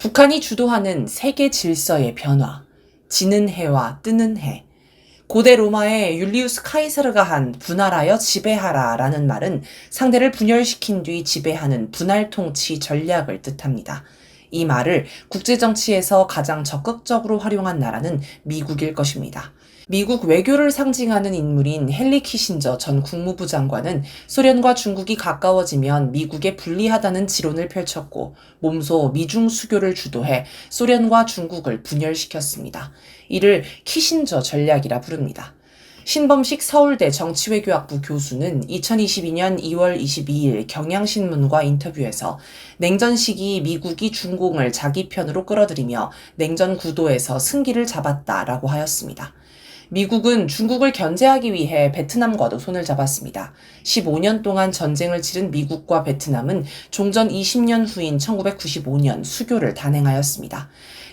북한이 주도하는 세계 질서의 변화, 지는 해와 뜨는 해. 고대 로마의 율리우스 카이사르가 한 분할하여 지배하라라는 말은 상대를 분열시킨 뒤 지배하는 분할 통치 전략을 뜻합니다. 이 말을 국제정치에서 가장 적극적으로 활용한 나라는 미국일 것입니다. 미국 외교를 상징하는 인물인 헨리 키신저 전 국무부 장관은 소련과 중국이 가까워지면 미국에 불리하다는 지론을 펼쳤고 몸소 미중 수교를 주도해 소련과 중국을 분열시켰습니다. 이를 키신저 전략이라 부릅니다. 신범식 서울대 정치외교학부 교수는 2022년 2월 22일 경향신문과 인터뷰에서 냉전 시기 미국이 중공을 자기 편으로 끌어들이며 냉전 구도에서 승기를 잡았다라고 하였습니다. 미국은 중국을 견제하기 위해 베트남과도 손을 잡았습니다. 15년 동안 전쟁을 치른 미국과 베트남은 종전 20년 후인 1995년 수교를 단행하였습니다.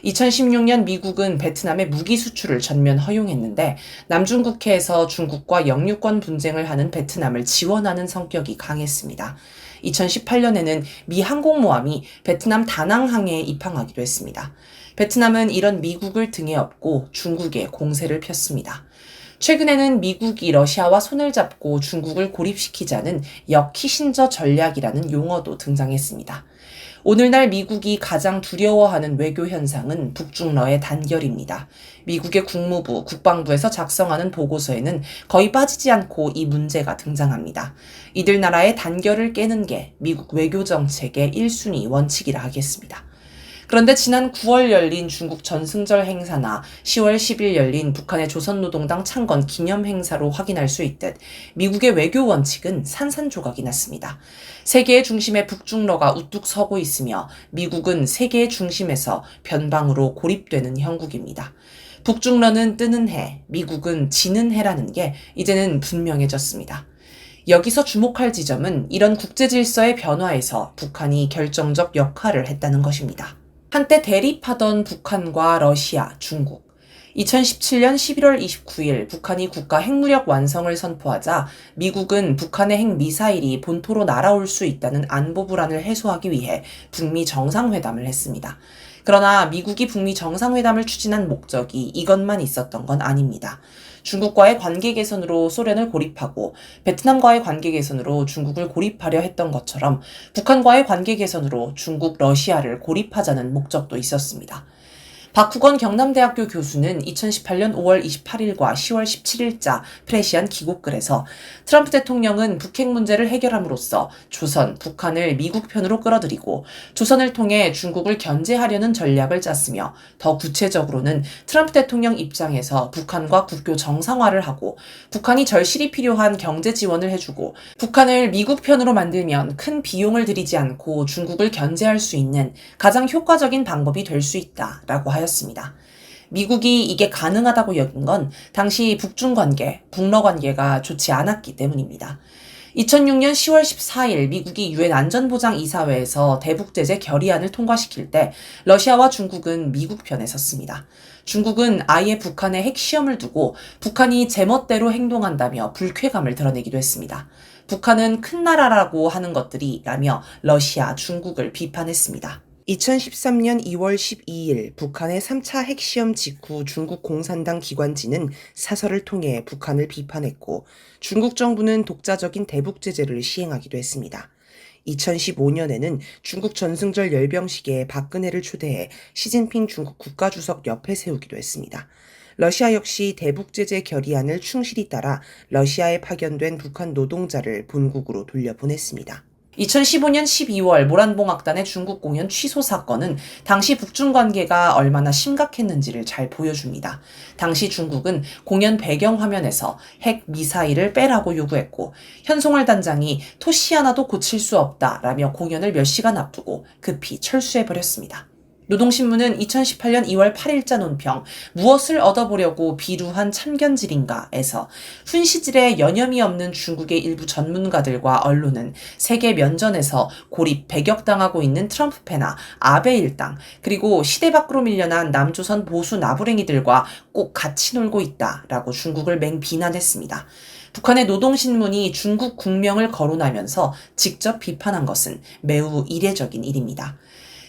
2016년 미국은 베트남의 무기 수출을 전면 허용했는데 남중국해에서 중국과 영유권 분쟁을 하는 베트남을 지원하는 성격이 강했습니다. 2018년에는 미 항공모함이 베트남 다낭항에 입항하기도 했습니다. 베트남은 이런 미국을 등에 업고 중국에 공세를 폈습니다. 최근에는 미국이 러시아와 손을 잡고 중국을 고립시키자는 역키신저 전략이라는 용어도 등장했습니다. 오늘날 미국이 가장 두려워하는 외교 현상은 북중러의 단결입니다. 미국의 국무부, 국방부에서 작성하는 보고서에는 거의 빠지지 않고 이 문제가 등장합니다. 이들 나라의 단결을 깨는 게 미국 외교 정책의 1순위 원칙이라 하겠습니다. 그런데 지난 9월 열린 중국 전승절 행사나 10월 10일 열린 북한의 조선노동당 창건 기념 행사로 확인할 수 있듯 미국의 외교 원칙은 산산조각이 났습니다. 세계의 중심에 북중러가 우뚝 서고 있으며 미국은 세계의 중심에서 변방으로 고립되는 형국입니다. 북중러는 뜨는 해, 미국은 지는 해라는 게 이제는 분명해졌습니다. 여기서 주목할 지점은 이런 국제질서의 변화에서 북한이 결정적 역할을 했다는 것입니다. 한때 대립하던 북한과 러시아, 중국. 2017년 11월 29일 북한이 국가 핵무력 완성을 선포하자 미국은 북한의 핵미사일이 본토로 날아올 수 있다는 안보 불안을 해소하기 위해 북미 정상회담을 했습니다. 그러나 미국이 북미 정상회담을 추진한 목적이 이것만 있었던 건 아닙니다. 중국과의 관계 개선으로 소련을 고립하고 베트남과의 관계 개선으로 중국을 고립하려 했던 것처럼 북한과의 관계 개선으로 중국, 러시아를 고립하자는 목적도 있었습니다. 박후건 경남대학교 교수는 2018년 5월 28일과 10월 17일자 프레시안 기고글에서 트럼프 대통령은 북핵 문제를 해결함으로써 조선, 북한을 미국 편으로 끌어들이고 조선을 통해 중국을 견제하려는 전략을 짰으며 더 구체적으로는 트럼프 대통령 입장에서 북한과 국교 정상화를 하고 북한이 절실히 필요한 경제 지원을 해주고 북한을 미국 편으로 만들면 큰 비용을 들이지 않고 중국을 견제할 수 있는 가장 효과적인 방법이 될 수 있다라고 하였습니다. 미국이 이게 가능하다고 여긴 건 당시 북중 관계, 북러 관계가 좋지 않았기 때문입니다. 2006년 10월 14일 미국이 유엔 안전보장이사회에서 대북제재 결의안을 통과시킬 때 러시아와 중국은 미국 편에 섰습니다. 중국은 아예 북한에 핵시험을 두고 북한이 제멋대로 행동한다며 불쾌감을 드러내기도 했습니다. 북한은 큰 나라라고 하는 것들이라며 러시아, 중국을 비판했습니다. 2013년 2월 12일 북한의 3차 핵시험 직후 중국 공산당 기관지는 사설을 통해 북한을 비판했고 중국 정부는 독자적인 대북 제재를 시행하기도 했습니다. 2015년에는 중국 전승절 열병식에 박근혜를 초대해 시진핑 중국 국가주석 옆에 세우기도 했습니다. 러시아 역시 대북 제재 결의안을 충실히 따라 러시아에 파견된 북한 노동자를 본국으로 돌려보냈습니다. 2015년 12월 모란봉악단의 중국 공연 취소 사건은 당시 북중 관계가 얼마나 심각했는지를 잘 보여줍니다. 당시 중국은 공연 배경 화면에서 핵 미사일을 빼라고 요구했고 현송월 단장이 토시 하나도 고칠 수 없다라며 공연을 몇 시간 앞두고 급히 철수해버렸습니다. 노동신문은 2018년 2월 8일자 논평 무엇을 얻어보려고 비루한 참견질인가에서 훈시질에 여념이 없는 중국의 일부 전문가들과 언론은 세계 면전에서 고립 배격당하고 있는 트럼프패나 아베 일당 그리고 시대 밖으로 밀려난 남조선 보수 나부랭이들과 꼭 같이 놀고 있다라고 중국을 맹비난했습니다. 북한의 노동신문이 중국 국명을 거론하면서 직접 비판한 것은 매우 이례적인 일입니다.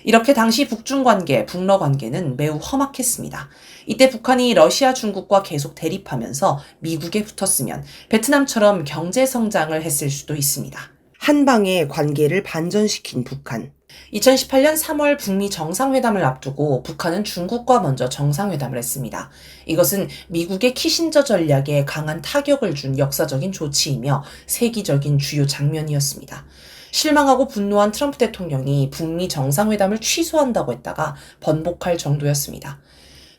이렇게 당시 북중 관계, 북러 관계는 매우 험악했습니다. 이때 북한이 러시아, 중국과 계속 대립하면서 미국에 붙었으면 베트남처럼 경제 성장을 했을 수도 있습니다. 한 방에 관계를 반전시킨 북한. 2018년 3월 북미 정상회담을 앞두고 북한은 중국과 먼저 정상회담을 했습니다. 이것은 미국의 키신저 전략에 강한 타격을 준 역사적인 조치이며 세기적인 주요 장면이었습니다. 실망하고 분노한 트럼프 대통령이 북미 정상회담을 취소한다고 했다가 번복할 정도였습니다.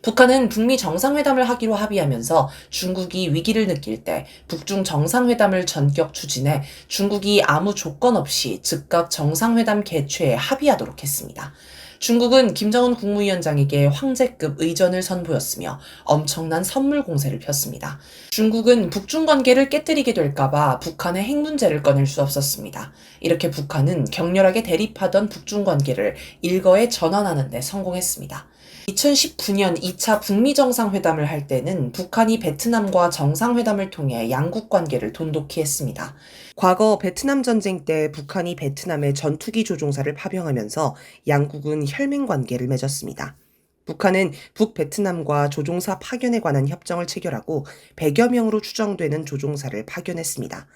북한은 북미 정상회담을 하기로 합의하면서 중국이 위기를 느낄 때 북중 정상회담을 전격 추진해 중국이 아무 조건 없이 즉각 정상회담 개최에 합의하도록 했습니다. 중국은 김정은 국무위원장에게 황제급 의전을 선보였으며 엄청난 선물 공세를 폈습니다. 중국은 북중 관계를 깨뜨리게 될까봐 북한의 핵 문제를 꺼낼 수 없었습니다. 이렇게 북한은 격렬하게 대립하던 북중 관계를 일거에 전환하는 데 성공했습니다. 2019년 2차 북미 정상회담을 할 때는 북한이 베트남과 정상회담을 통해 양국 관계를 돈독히 했습니다. 과거 베트남 전쟁 때 북한이 베트남에 전투기 조종사를 파병하면서 양국은 혈맹 관계를 맺었습니다. 북한은 북베트남과 조종사 파견에 관한 협정을 체결하고 100여 명으로 추정되는 조종사를 파견했습니다.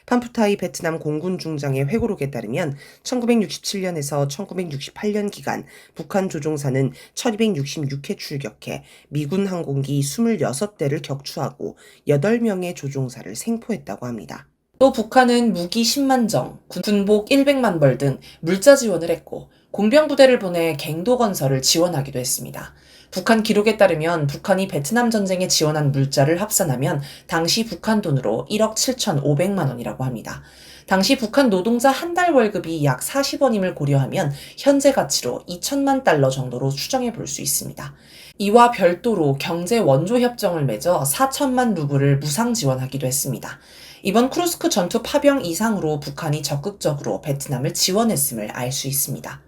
판푸타이 베트남 공군 중장의 회고록에 따르면 1967년에서 1968년 기간 북한 조종사는 1266회 출격해 미군 항공기 26대를 격추하고 8명의 조종사를 생포했다고 합니다. 또 북한은 무기 10만 정, 군복 100만 벌 등 물자 지원을 했고 공병부대를 보내 갱도 건설을 지원하기도 했습니다. 북한 기록에 따르면 북한이 베트남 전쟁에 지원한 물자를 합산하면 당시 북한 돈으로 1억 7,500만 원이라고 합니다. 당시 북한 노동자 한 달 월급이 약 40원임을 고려하면 현재 가치로 2천만 달러 정도로 추정해 볼 수 있습니다. 이와 별도로 경제 원조 협정을 맺어 4천만 루블을 무상 지원하기도 했습니다. 이번 쿠르스크 전투 파병 이상으로 북한이 적극적으로 베트남을 지원했음을 알 수 있습니다.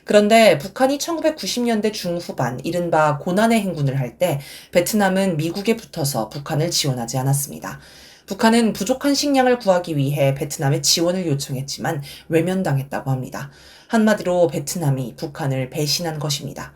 그런데 북한이 1990년대 중후반 이른바 고난의 행군을 할 때 베트남은 미국에 붙어서 북한을 지원하지 않았습니다. 북한은 부족한 식량을 구하기 위해 베트남에 지원을 요청했지만 외면당했다고 합니다. 한마디로 베트남이 북한을 배신한 것입니다.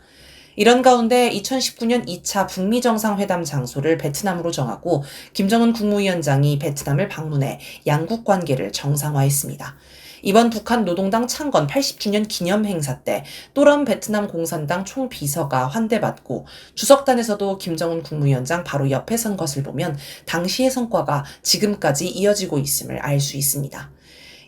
이런 가운데 2019년 2차 북미 정상회담 장소를 베트남으로 정하고 김정은 국무위원장이 베트남을 방문해 양국 관계를 정상화했습니다. 이번 북한 노동당 창건 80주년 기념 행사 때 또람 베트남 공산당 총비서가 환대받고 주석단에서도 김정은 국무위원장 바로 옆에 선 것을 보면 당시의 성과가 지금까지 이어지고 있음을 알 수 있습니다.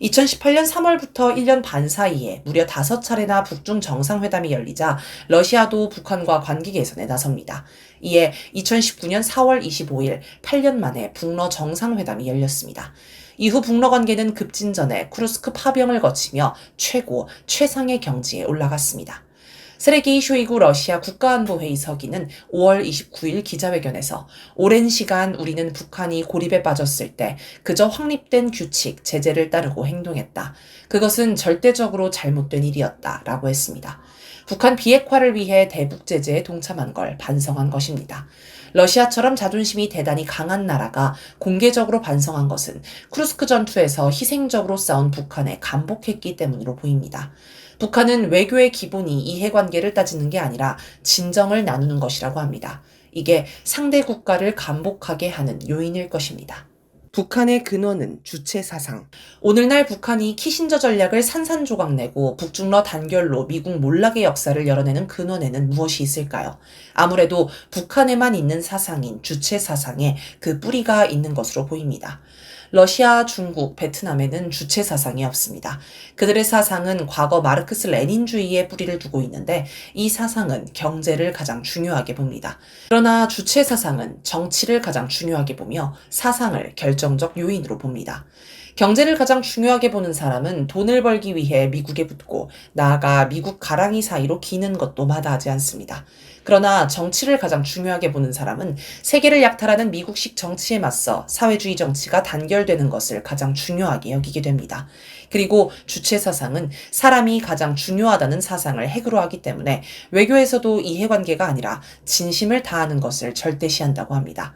2018년 3월부터 1년 반 사이에 무려 5차례나 북중 정상회담이 열리자 러시아도 북한과 관계 개선에 나섭니다. 이에 2019년 4월 25일 8년 만에 북러 정상회담이 열렸습니다. 이후 북러 관계는 급진전에 쿠르스크 파병을 거치며 최상의 경지에 올라갔습니다. 세르게이 쇼이구 러시아 국가안보회의 서기는 5월 29일 기자회견에서 오랜 시간 우리는 북한이 고립에 빠졌을 때 그저 확립된 규칙, 제재를 따르고 행동했다. 그것은 절대적으로 잘못된 일이었다. 라고 했습니다. 북한 비핵화를 위해 대북 제재에 동참한 걸 반성한 것입니다. 러시아처럼 자존심이 대단히 강한 나라가 공개적으로 반성한 것은 쿠르스크 전투에서 희생적으로 싸운 북한에 감복했기 때문으로 보입니다. 북한은 외교의 기본이 이해관계를 따지는 게 아니라 진정을 나누는 것이라고 합니다. 이게 상대 국가를 감복하게 하는 요인일 것입니다. 북한의 근원은 주체 사상. 오늘날 북한이 키신저 전략을 산산조각 내고 북중러 단결로 미국 몰락의 역사를 열어내는 근원에는 무엇이 있을까요? 아무래도 북한에만 있는 사상인 주체 사상에 그 뿌리가 있는 것으로 보입니다. 러시아, 중국, 베트남에는 주체 사상이 없습니다. 그들의 사상은 과거 마르크스 레닌주의에 뿌리를 두고 있는데 이 사상은 경제를 가장 중요하게 봅니다. 그러나 주체 사상은 정치를 가장 중요하게 보며 사상을 결정적 요인으로 봅니다. 경제를 가장 중요하게 보는 사람은 돈을 벌기 위해 미국에 붙고 나아가 미국 가랑이 사이로 기는 것도 마다하지 않습니다. 그러나 정치를 가장 중요하게 보는 사람은 세계를 약탈하는 미국식 정치에 맞서 사회주의 정치가 단결되는 것을 가장 중요하게 여기게 됩니다. 그리고 주체 사상은 사람이 가장 중요하다는 사상을 핵으로 하기 때문에 외교에서도 이해관계가 아니라 진심을 다하는 것을 절대시한다고 합니다.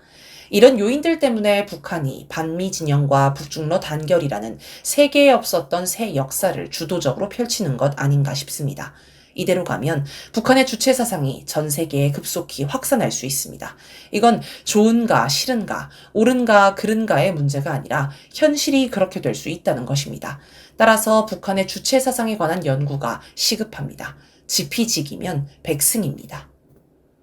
이런 요인들 때문에 북한이 반미 진영과 북중러 단결이라는 세계에 없었던 새 역사를 주도적으로 펼치는 것 아닌가 싶습니다. 이대로 가면 북한의 주체 사상이 전 세계에 급속히 확산할 수 있습니다. 이건 좋은가 싫은가 옳은가 그른가의 문제가 아니라 현실이 그렇게 될 수 있다는 것입니다. 따라서 북한의 주체 사상에 관한 연구가 시급합니다. 지피지기면 백승입니다.